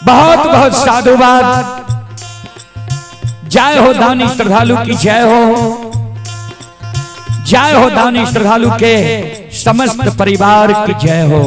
बहुत बहुत साधुवाद। जय हो दानी श्रद्धालु की जय हो, जय हो दानी श्रद्धालु के समस्त परिवार की जय हो।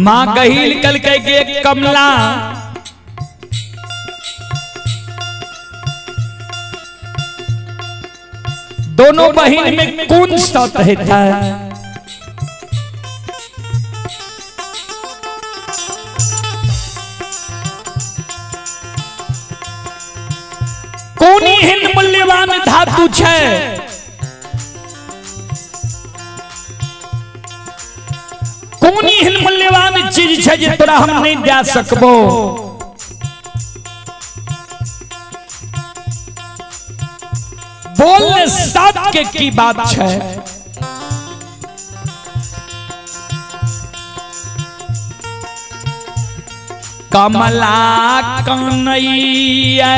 मां गहील कल के कमला दोनों बहन में कौन सा रहता है? कोनी हिन मूल्यवान धातु छे, कोनी हिन मूल्यवान चीज छे जे तोरा हम नहीं दे सकबो। बोल साथ के की बात छे। कमला कन्हैया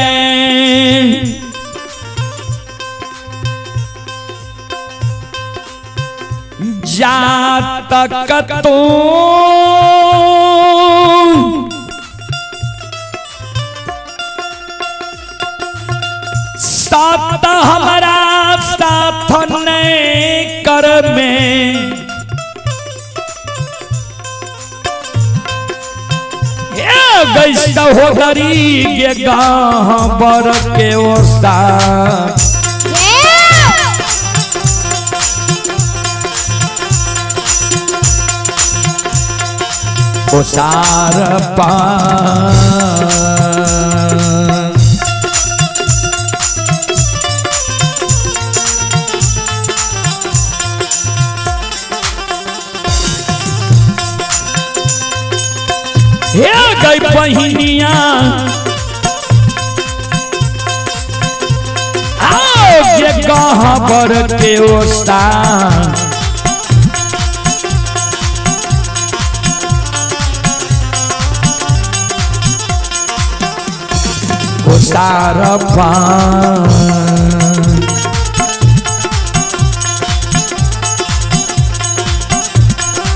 जातक तू सात हमारा साथ ने कर में गई सहोदरी के गाँव बर के ओसा ओसार पान हे गई बहिनिया आओ जे कहाँ बर के ओसा ओसार पान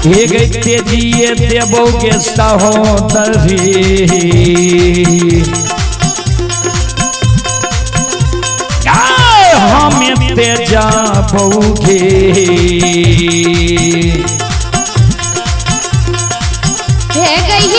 हे गई तेजिए देवो के सहोदरी हमें तेजा बहुगे हे गई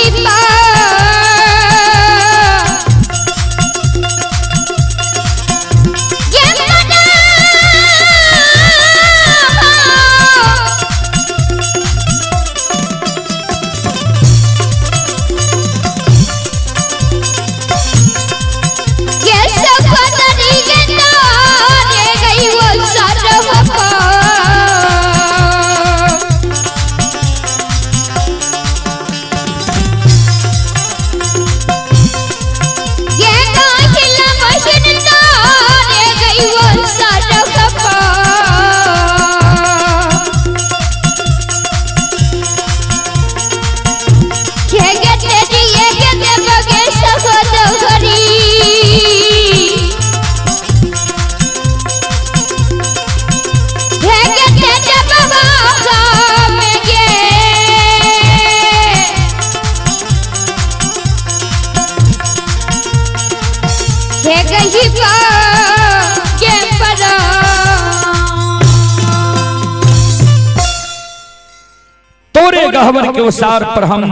ओसार पर हम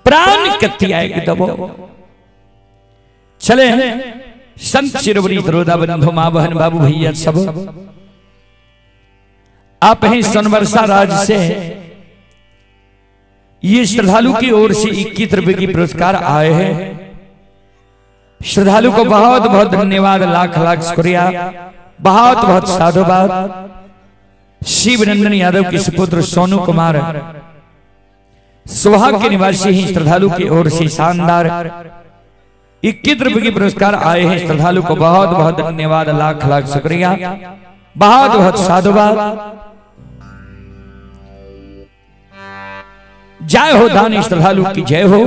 प्राण के त्याग दबो। चले संत शिरोमणि दरोदा बंधु मां बहन बाबू भैया सब आप हैं सोनबरसा राज्य से ये श्रद्धालु की ओर से 21 रुपए की पुरस्कार आए हैं। श्रद्धालु को बहुत बहुत धन्यवाद, लाख लाख शुक्रिया, बहुत बहुत साधुवाद। शिवनंदन यादव के सुपुत्र सोनू कुमार सुहाग के निवासी हैं। श्रद्धालु की ओर से शानदार 21 रुपए की पुरस्कार आए हैं। श्रद्धालु को बहुत बहुत धन्यवाद, लाख लाख शुक्रिया, बहुत बहुत साधुवाद। जय हो दानी श्रद्धालु की जय हो,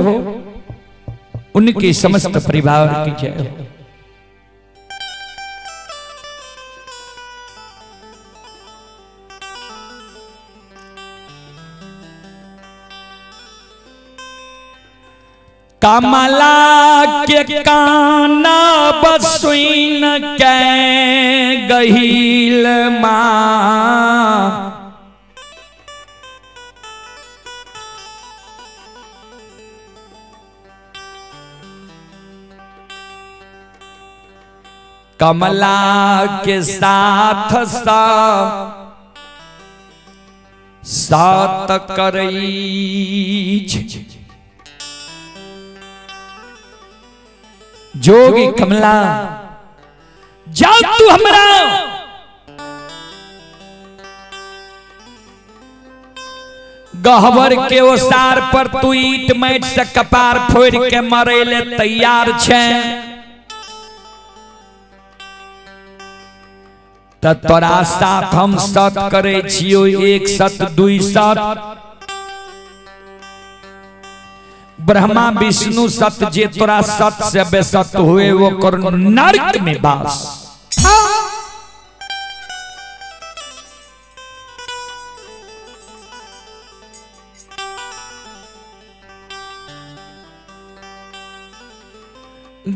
उनके समस्त परिवार की जय हो। कमला के काना बसुइन के गहील माँ, कमला के साथ सात करई जोगी कमला जा तू हमरा गहवर के ओसार पर तू ईट मैट से कपार फोड़ के मरे ले तैयार छे, त तोरा साथ हम सत करे छियो, एक सत दुई सत ब्रह्मा विष्णु सत, जे तोरा सत से बेसत हुए वो कर नरक में बास।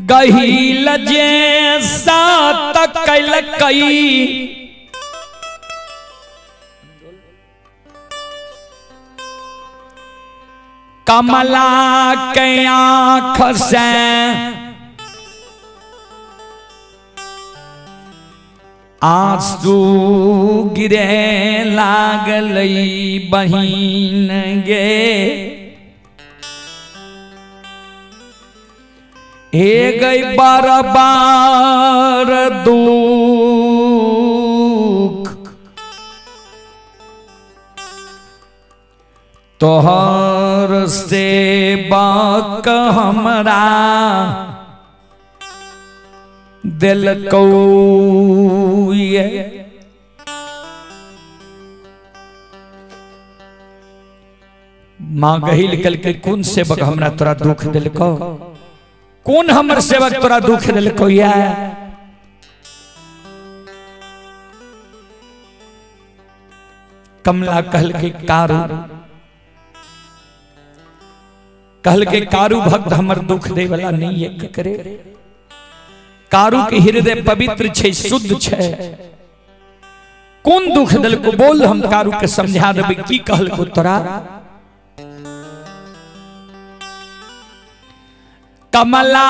गहील जे सात कैलकई कमला के आँख से आंसू गिरे लागलई बहिन गे, हे गई बार बार दुख तोहर से बाक हमरा दिल को ये। माँ गहिल कल के कौन सेवक हमरा तोरा दुख दिल को, कौन हमर सेवक तोरा दुख दिल को या। कमला कहल के कारू, कहल के कारू भक्त हमर दुख दे वाला नहीं है करे। कारू के हृदय पवित्र छे, शुद्ध छे, कौन दुख दिल को बोल, हम कारू के समझा देबे की कहल को तोरा। कमला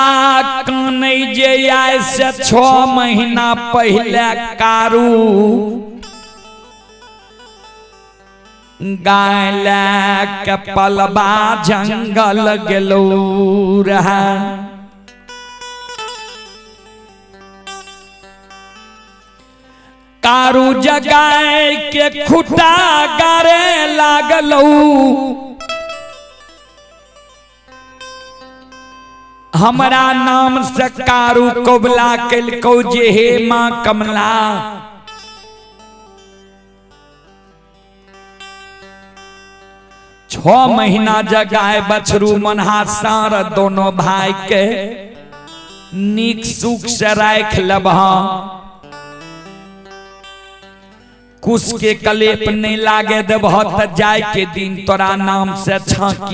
कानै जे आय से 6 महीना पहले कारू गाय के पलबा जंगल गेलो रहा। कारू जगाए के खुटा गारे लागलो, हमरा नाम से कारू कोबला कलको जे हे माँ कमला। 6 महीना जगाए बछरू मनहा सार दोनों भाई के नीक सुख से राख लबहा। कुछ के कलेप नहीं लागे देबह त जाय के दिन तोरा नाम से छाकी